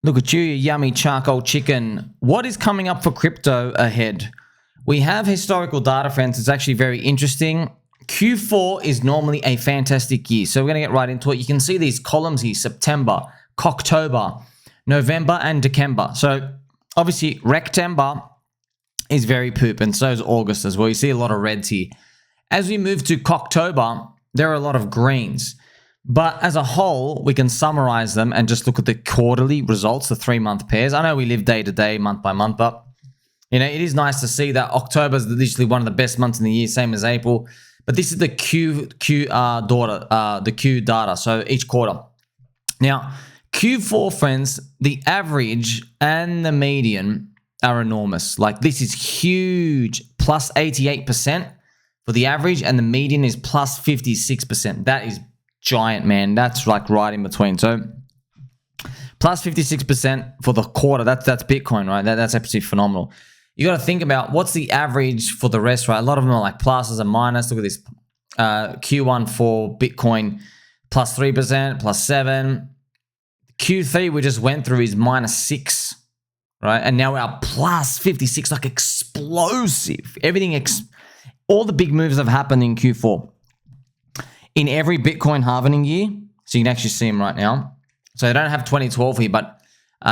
Look at you yummy charcoal chicken. What is coming up for crypto ahead? We have historical data, friends. It's actually very interesting. Q4 is normally a fantastic year. So we're going to get right into it. You can see these columns here: September, Cocktober, November, and December. So obviously, Rectember is very poop, and so is August as well. You see a lot of reds here. As we move to Cocktober, there are a lot of greens. But as a whole, we can summarize them and just look at the quarterly results, the 3-month pairs. I know we live day to day, month by month, but it is nice to see that October is literally one of the best months in the year, same as April. But this is the Q data, so each quarter. Now, Q4, friends, the average and the median are enormous. Like, this is huge, plus 88% for the average, and the median is plus 56%. That is giant, man. That's like right in between. So plus 56% for the quarter. That's Bitcoin, right? That's absolutely phenomenal. You got to think about what's the average for the rest, right? A lot of them are like pluses and minus. Look at this. Q1 for Bitcoin, plus 3%, plus 7. Q3 we just went through is minus 6, right? And now we're plus 56, like explosive. All the big moves have happened in Q4. In every Bitcoin halving year, so you can actually see them right now. So I don't have 2012 here, but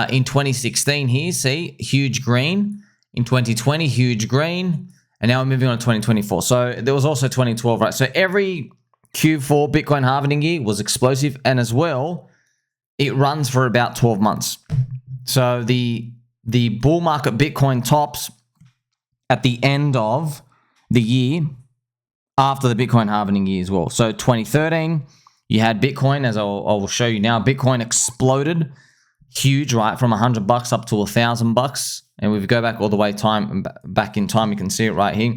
in 2016 here, see, huge green. In 2020, huge green. And now we're moving on to 2024. So there was also 2012, right? So every Q4 Bitcoin halving year was explosive. And as well, it runs for about 12 months. So the bull market Bitcoin tops at the end of the year after the Bitcoin halving year as well. So 2013, you had Bitcoin, as I will show you now. Bitcoin exploded huge, right? From $100 up to $1,000. And if we go back all the way back in time, you can see it right here.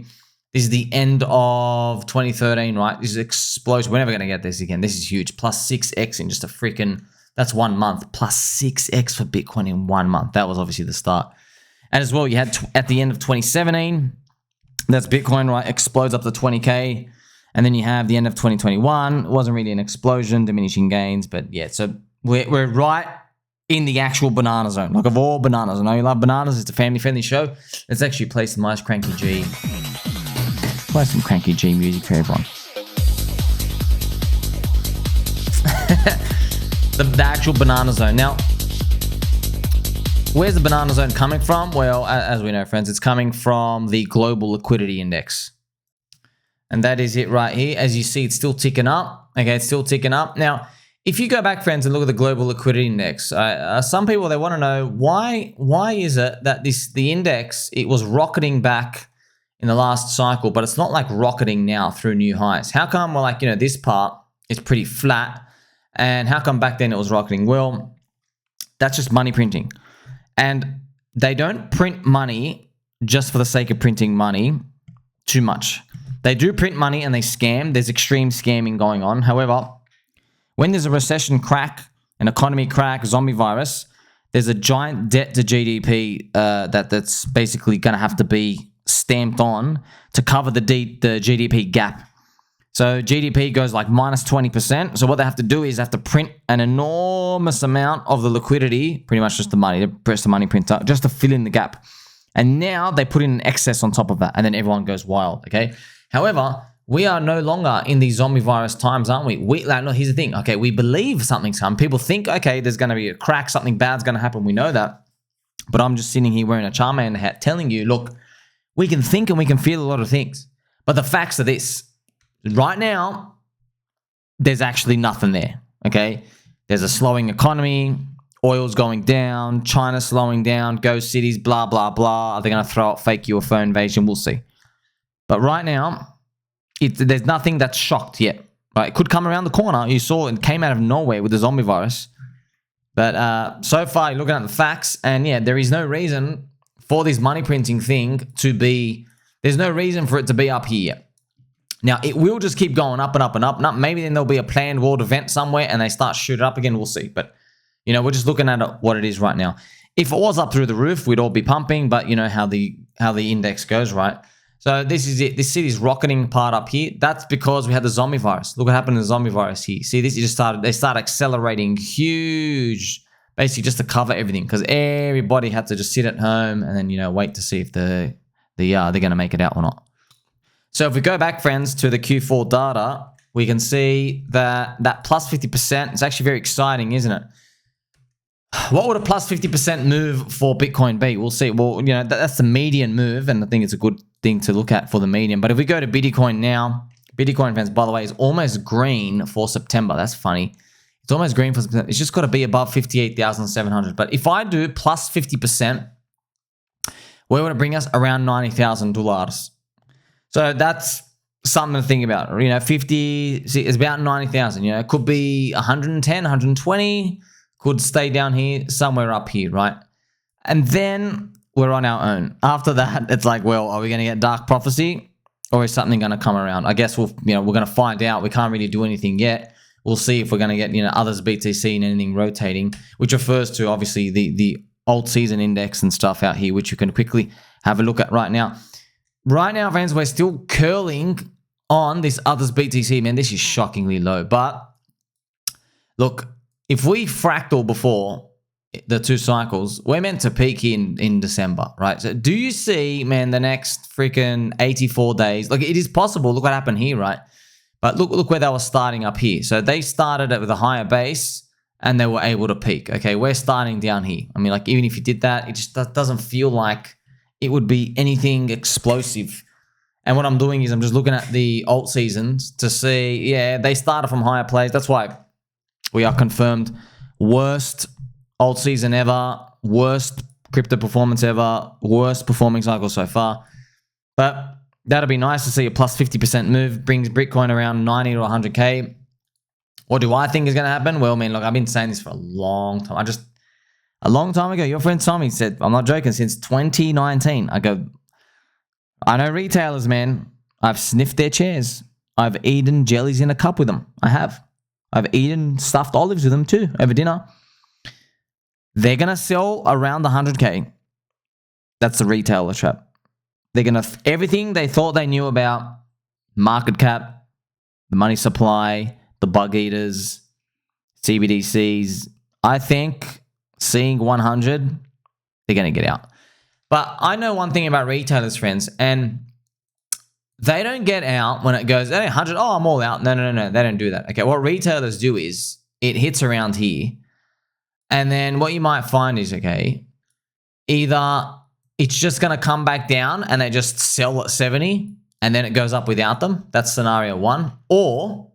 This is the end of 2013, right? This is explosion. We're never going to get this again. This is huge. Plus 6x in just a freaking, that's 1 month. Plus 6x for Bitcoin in 1 month. That was obviously the start. And as well, you had at the end of 2017, that's Bitcoin, right? Explodes up to 20K. And then you have the end of 2021. It wasn't really an explosion, diminishing gains. But yeah, so we're right in the actual banana zone. Like, of all bananas. I know you love bananas. It's a family-friendly show. Let's actually play some nice Cranky G. Play some Cranky G music for everyone. the actual banana zone. Now, where's the banana zone coming from? Well, as we know, friends, it's coming from the global liquidity index. And that is it right here. As you see, it's still ticking up. Okay, it's still ticking up. Now, if you go back, friends, and look at the global liquidity index, some people, they want to know why is it that the index, it was rocketing back in the last cycle, but it's not like rocketing now through new highs. How come, well, like, this part is pretty flat, and how come back then it was rocketing? Well, that's just money printing. And they don't print money just for the sake of printing money too much. They do print money and they scam. There's extreme scamming going on. However, when there's a recession crack, an economy crack, zombie virus, there's a giant debt to GDP that's basically going to have to be stamped on to cover the GDP gap. So GDP goes like minus 20%. So what they have to do is they have to print an enormous amount of the liquidity, pretty much just the money, they press the money printer, just to fill in the gap. And now they put in an excess on top of that, and then everyone goes wild, okay? However, we are no longer in these zombie virus times, aren't we? No, here's the thing. Okay, we believe something's coming. People think, okay, there's going to be a crack, something bad's going to happen. We know that. But I'm just sitting here wearing a Charmander hat telling you, look, we can think and we can feel a lot of things. But the facts are this. Right now, there's actually nothing there, okay? There's a slowing economy. Oil's going down. China's slowing down. Ghost cities, blah, blah, blah. Are they going to throw out fake UFO invasion? We'll see. But right now, there's nothing that's shocked yet. Right? It could come around the corner. You saw it came out of nowhere with the zombie virus. But so far, you're looking at the facts, and yeah, there is no reason for this money printing thing to be, there's no reason for it to be up here yet. Now, it will just keep going up and up and up and up. Maybe then there'll be a planned world event somewhere and they start shooting up again. We'll see. But, we're just looking at what it is right now. If it was up through the roof, we'd all be pumping, but you know how the index goes, right? So this is it. This city's rocketing part up here. That's because we had the zombie virus. Look what happened to the zombie virus here. See this? They started accelerating huge, basically just to cover everything because everybody had to just sit at home and then, you know, wait to see if they're going to make it out or not. So if we go back, friends, to the Q4 data, we can see that plus 50% is actually very exciting, isn't it? What would a plus 50% move for Bitcoin be? We'll see. Well, you know, that's the median move, and I think it's a good thing to look at for the median. But if we go to Bitcoin now, Bitcoin, friends, by the way, is almost green for September. That's funny. It's almost green for September. It's just got to be above 58,700. But if I do plus 50%, where would it bring us? Around $90,000. So that's something to think about. You know, 50 is about 90,000. You know, it could be 110, 120. Could stay down here, somewhere up here, right? And then we're on our own. After that, it's like, well, are we going to get dark prophecy, or is something going to come around? I guess we're going to find out. We can't really do anything yet. We'll see if we're going to get, you know, others BTC and anything rotating, which refers to obviously the alt season index and stuff out here, which you can quickly have a look at right now. Right now, friends, we're still curling on this others BTC. Man, this is shockingly low. But look, if we fractal before the 2 cycles, we're meant to peak in December, right? So do you see, man, the next freaking 84 days? Look, it is possible. Look what happened here, right? But look where they were starting up here. So they started it with a higher base and they were able to peak. Okay, we're starting down here. I mean, like, even if you did that, it just doesn't feel like it would be anything explosive. And what I'm doing is I'm just looking at the alt seasons to see, yeah, they started from higher plays. That's why we are confirmed worst alt season ever, worst crypto performance ever, worst performing cycle so far. But that'll be nice to see a plus 50% move, brings Bitcoin around 90 to 100K. What do I think is going to happen? Well, man, look, I've been saying this for a long time. A long time ago, your friend Tommy said, I'm not joking, since 2019, I know retailers, man. I've sniffed their chairs. I've eaten jellies in a cup with them. I have. I've eaten stuffed olives with them too over dinner. They're going to sell around the 100K. That's the retailer trap. They're going to, everything they thought they knew about market cap, the money supply, the bug eaters, CBDCs, I think seeing 100, they're going to get out. But I know one thing about retailers, friends, and they don't get out when it goes, 100, oh, I'm all out. No. They don't do that. Okay, what retailers do is it hits around here. And then what you might find is, okay, either it's just going to come back down and they just sell at 70 and then it goes up without them. That's scenario one. Or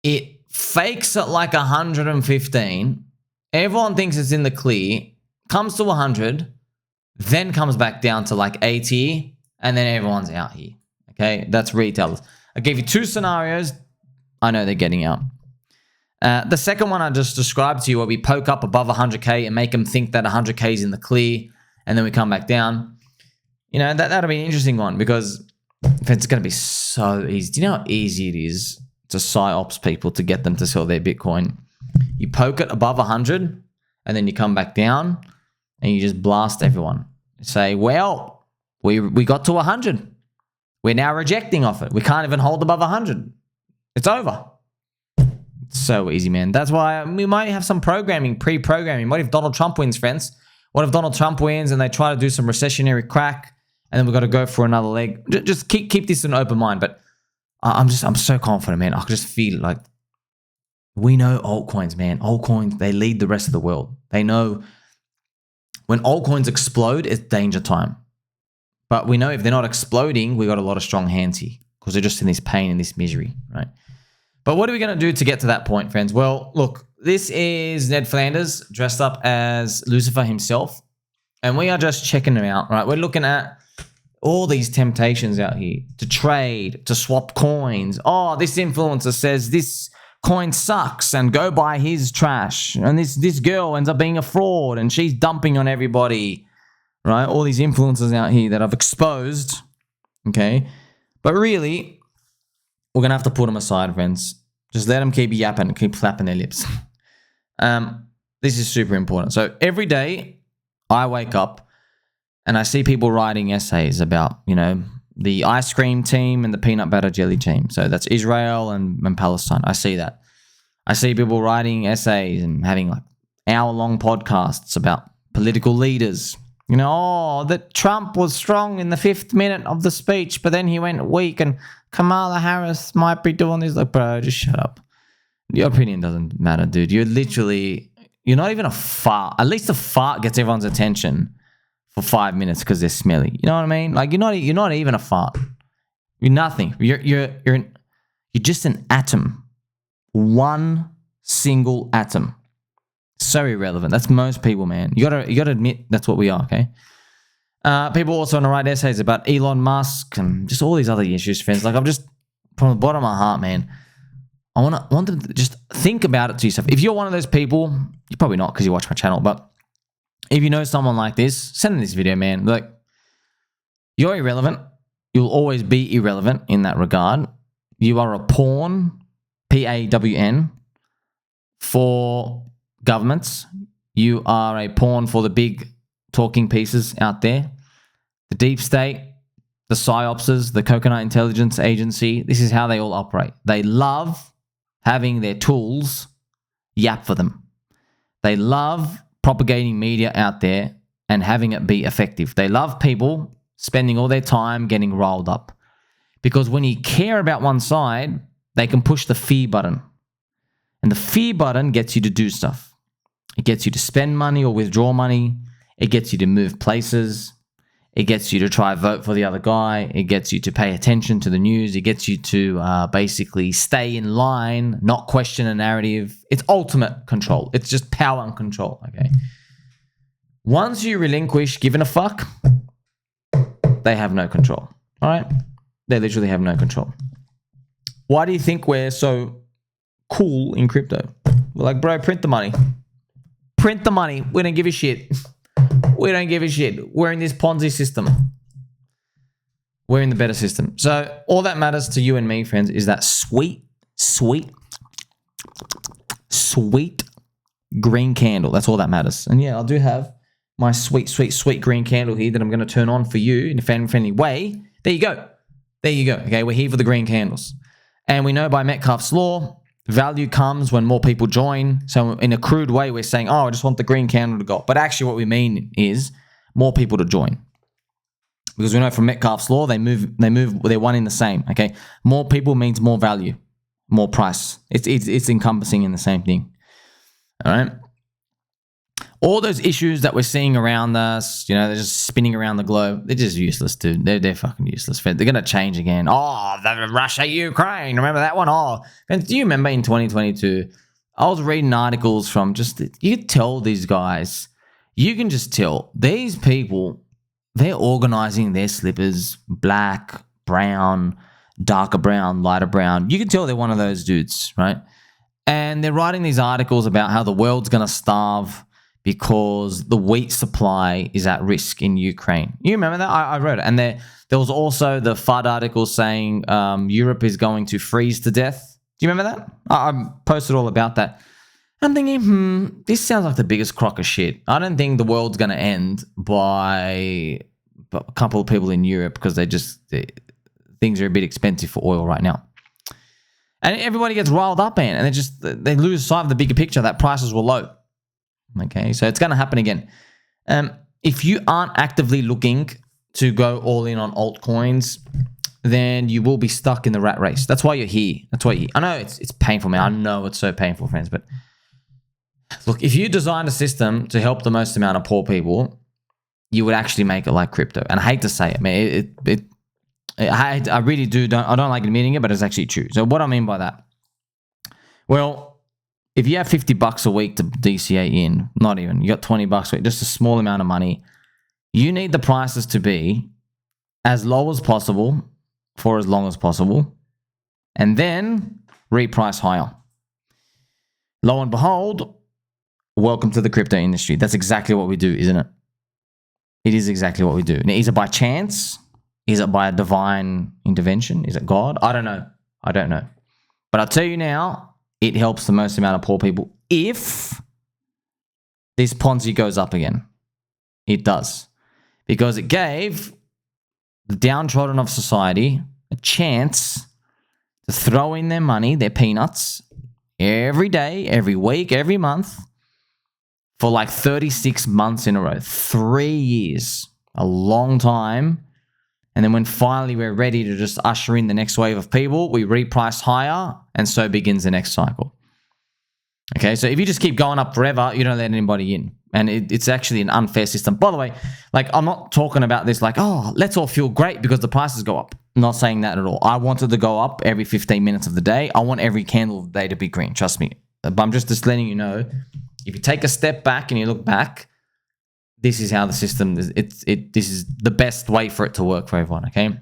it fakes at like 115. Everyone thinks it's in the clear, comes to 100, then comes back down to like 80, and then everyone's out here. Okay, that's retailers. I gave you 2 scenarios. I know they're getting out. The second one I just described to you, where we poke up above 100K and make them think that 100K is in the clear, and then we come back down. You know, that'll be an interesting one, because it's going to be so easy. Do you know how easy it is to psyops people to get them to sell their Bitcoin? You poke it above 100, and then you come back down, and you just blast everyone. Say, well, we got to 100. We're now rejecting off it. We can't even hold above 100. It's over. It's so easy, man. That's why we might have some programming, pre-programming. What if Donald Trump wins, friends? What if Donald Trump wins and they try to do some recessionary crack, and then we've got to go for another leg? Just keep this in an open mind. But I'm so confident, man. I can just feel it. Like, we know altcoins, man. Altcoins, they lead the rest of the world. They know when altcoins explode, it's danger time. But we know if they're not exploding, we got a lot of strong hands here, because they're just in this pain and this misery, right? But what are we going to do to get to that point, friends? Well, look, this is Ned Flanders dressed up as Lucifer himself, and we are just checking them out, right? We're looking at all these temptations out here to trade, to swap coins. Oh, this influencer says this coin sucks and go buy his trash. And this girl ends up being a fraud and she's dumping on everybody, right? All these influencers out here that I've exposed, okay? But really, we're going to have to put them aside, friends. Just let them keep yapping, keep flapping their lips. This is super important. So every day I wake up and I see people writing essays about, you know, the ice cream team and the peanut butter jelly team. So that's Israel and Palestine. I see that. I see people writing essays and having like hour-long podcasts about political leaders. You know, oh, that Trump was strong in the 5th minute of the speech, but then he went weak, and Kamala Harris might be doing this. Like, bro, just shut up. Your opinion doesn't matter, dude. You're not even a fart. At least a fart gets everyone's attention for 5 minutes because they're smelly. You know what I mean? Like, you're not even a fart. You're nothing. You're just an atom. One single atom. So irrelevant. That's most people, man. You gotta admit that's what we are, okay? People also want to write essays about Elon Musk and just all these other issues, friends. Like, I'm just, from the bottom of my heart, man, I want them to just think about it to yourself. If you're one of those people, you're probably not because you watch my channel, but if you know someone like this, send them this video, man. Like, you're irrelevant. You'll always be irrelevant in that regard. You are a pawn, P-A-W-N, for governments. You are a pawn for the big talking pieces out there. The deep state, the psyopses, the Coconut Intelligence Agency. This is how they all operate. They love having their tools yap for them. They love propagating media out there and having it be effective. They love people spending all their time getting riled up. Because when you care about one side, they can push the fear button. And the fear button gets you to do stuff. It gets you to spend money or withdraw money. It gets you to move places. It gets you to try vote for the other guy. It gets you to pay attention to the news. It gets you to basically stay in line, not question a narrative. It's ultimate control. It's just power and control, okay? Once you relinquish giving a fuck, they have no control, all right? They literally have no control. Why do you think we're so cool in crypto? We're like, bro, print the money. Print the money. We don't give a shit. We don't give a shit. We're in this Ponzi system. We're in the better system. So all that matters to you and me, friends, is that sweet green candle. That's all that matters. And yeah, I do have my sweet green candle here that I'm going to turn on for you in a fan-friendly way. There you go. There you go. Okay, we're here for the green candles. And we know by Metcalfe's law, value comes when more people join. So in a crude way, we're saying, oh, I just want the green candle to go up. But actually what we mean is more people to join. Because we know from Metcalfe's law, they're one in the same, okay? More people means more value, more price. It's encompassing in the same thing, all right? All those issues that we're seeing around us, you know, they're just spinning around the globe. They're just useless, dude. They're fucking useless. They're going to change again. Oh, the Russia, Ukraine. Remember that one? Oh, and do you remember in 2022, I was reading articles from you could tell these guys, you can just tell these people, they're organizing their slippers, black, brown, darker brown, lighter brown. You can tell they're one of those dudes, right? And they're writing these articles about how the world's going to starve because the wheat supply is at risk in Ukraine. You remember that? I wrote it. And there was also the FUD article saying Europe is going to freeze to death. Do you remember that? I posted all about that. I'm thinking, this sounds like the biggest crock of shit. I don't think the world's going to end by a couple of people in Europe because things are a bit expensive for oil right now. And everybody gets riled up, man. And they lose sight of the bigger picture that prices were low. Okay, so it's going to happen again. If you aren't actively looking to go all in on altcoins, then you will be stuck in the rat race. That's why you're here. I know it's painful, man. I know it's so painful, friends. But look, if you designed a system to help the most amount of poor people, you would actually make it like crypto. And I hate to say it, man. I really don't like admitting it, but it's actually true. So what I mean by that? Well, if you have $50 a week to DCA in, not even, you got $20 a week, just a small amount of money, you need the prices to be as low as possible for as long as possible, and then reprice higher. Lo and behold, welcome to the crypto industry. That's exactly what we do, isn't it? It is exactly what we do. Now, is it by chance? Is it by a divine intervention? Is it God? I don't know. But I'll tell you now, it helps the most amount of poor people if this Ponzi goes up again. It does. Because it gave the downtrodden of society a chance to throw in their money, their peanuts, every day, every week, every month, for like 36 months in a row. 3 years. A long time. And then when finally we're ready to just usher in the next wave of people, we reprice higher, and so begins the next cycle. Okay, so if you just keep going up forever, you don't let anybody in. And it's actually an unfair system. By the way, like, I'm not talking about this like, oh, let's all feel great because the prices go up. I'm not saying that at all. I want it to go up every 15 minutes of the day. I want every candle of the day to be green. Trust me. But I'm just letting you know, if you take a step back and you look back, this is how the system is. This is the best way for it to work for everyone, okay?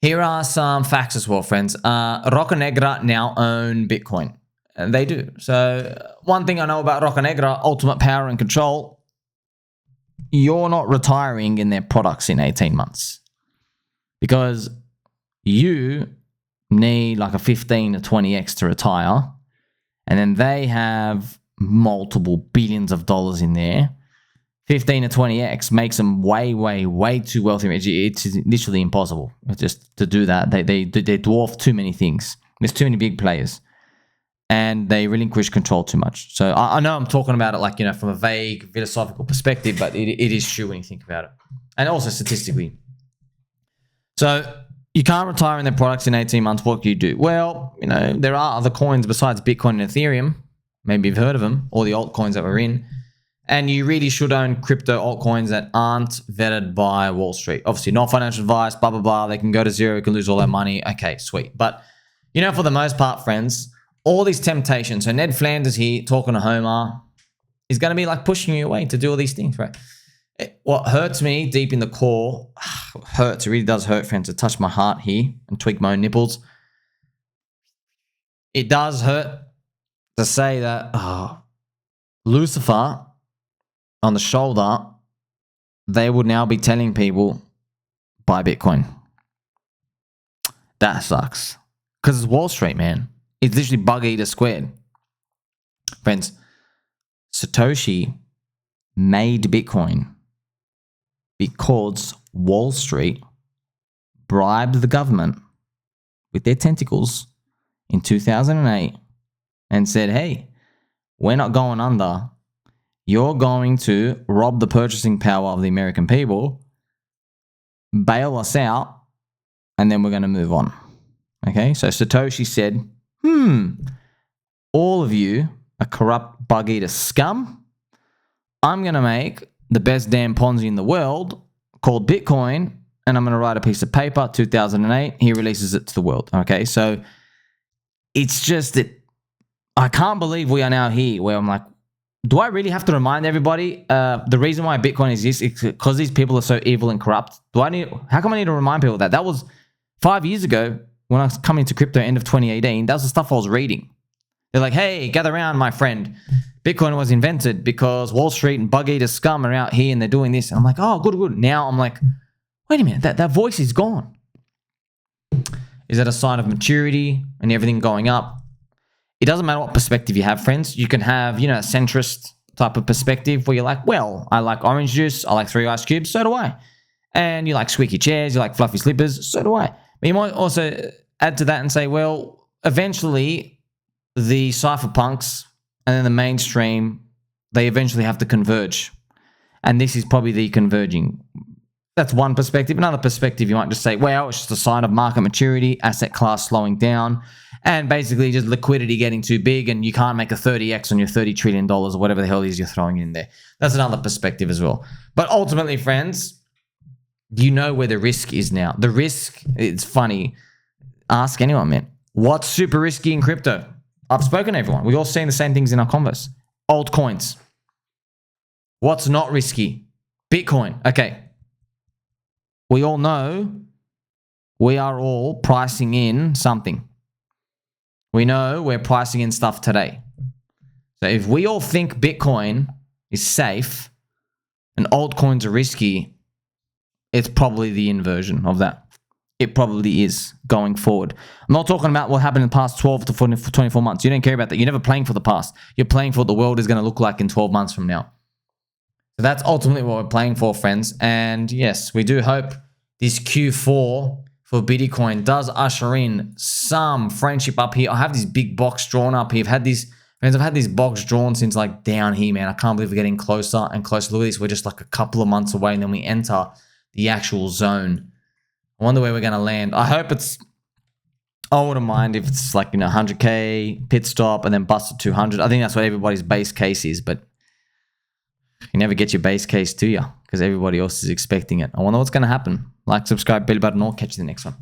Here are some facts as well, friends. Roca Negra now own Bitcoin. And they do. So one thing I know about Roca Negra, ultimate power and control, you're not retiring in their products in 18 months. Because you need like a 15 to 20x to retire. And then they have multiple billions of dollars in there. 15 to 20x makes them way, way, way too wealthy. It's literally impossible just to do that. They dwarf too many things. There's too many big players. And they relinquish control too much. So I know I'm talking about it like, you know, from a vague philosophical perspective, but it is true when you think about it. And also statistically. So you can't retire in their products in 18 months. What do you do? Well, you know, there are other coins besides Bitcoin and Ethereum. Maybe you've heard of them, or the altcoins that we're in. And you really should own crypto altcoins that aren't vetted by Wall Street. Obviously, not financial advice, blah, blah, blah. They can go to zero, you can lose all their money. Okay, sweet. But, you know, for the most part, friends, all these temptations. So Ned Flanders here talking to Homer is going to be like pushing you away to do all these things, right? What hurts me deep in the core, hurts, it really does hurt, friends, to touch my heart here and tweak my own nipples. It does hurt to say that Lucifer on the shoulder, they would now be telling people, buy Bitcoin. That sucks. Because it's Wall Street, man. It's literally bug eater squared. Friends, Satoshi made Bitcoin because Wall Street bribed the government with their tentacles in 2008 and said, hey, we're not going under. You're going to rob the purchasing power of the American people, bail us out, and then we're going to move on. Okay, so Satoshi said, all of you are corrupt bug eater scum. I'm going to make the best damn Ponzi in the world called Bitcoin, and I'm going to write a piece of paper, 2008. He releases it to the world. Okay, so it's just that I can't believe we are now here where I'm like, do I really have to remind everybody the reason why Bitcoin exists is because these people are so evil and corrupt? How come I need to remind people that? That was 5 years ago when I was coming to crypto, end of 2018. That was the stuff I was reading. They're like, hey, gather around, my friend. Bitcoin was invented because Wall Street and bug eater scum are out here and they're doing this. And I'm like, oh, good, good. Now I'm like, wait a minute, that voice is gone. Is that a sign of maturity and everything going up? It doesn't matter what perspective you have, friends. You can have, you know, a centrist type of perspective where you're like, well, I like orange juice. I like 3 ice cubes. So do I. And you like squeaky chairs. You like fluffy slippers. So do I. But you might also add to that and say, well, eventually the cypherpunks and then the mainstream, they eventually have to converge. And this is probably the converging. That's one perspective. Another perspective, you might just say, well, it's just a sign of market maturity, asset class slowing down, and basically just liquidity getting too big and you can't make a 30x on your $30 trillion or whatever the hell it is you're throwing in there. That's another perspective as well. But ultimately, friends, you know where the risk is now. The risk, it's funny. Ask anyone, man. What's super risky in crypto? I've spoken to everyone. We've all seen the same things in our converse. Altcoins. What's not risky? Bitcoin. Okay. We all know we are all pricing in something. We know we're pricing in stuff today. So if we all think Bitcoin is safe and altcoins are risky, it's probably the inversion of that. It probably is going forward. I'm not talking about what happened in the past 12 to 24 months. You don't care about that. You're never playing for the past. You're playing for what the world is going to look like in 12 months from now. So that's ultimately what we're playing for, friends. And yes, we do hope this Q4 for Bitcoin does usher in some friendship up here. I have this big box drawn up here. I've had this Friends, I've had these box drawn since like down here, man. I can't believe we're getting closer and closer. Look at this. We're just like a couple of months away, and then we enter the actual zone. I wonder where we're going to land. I hope it's... I wouldn't mind if it's like, 100K, pit stop, and then bust to 200. I think that's what everybody's base case is, but you never get your base case, do you? Because everybody else is expecting it. I wonder what's going to happen. Like, subscribe, bell button, or catch you in the next one.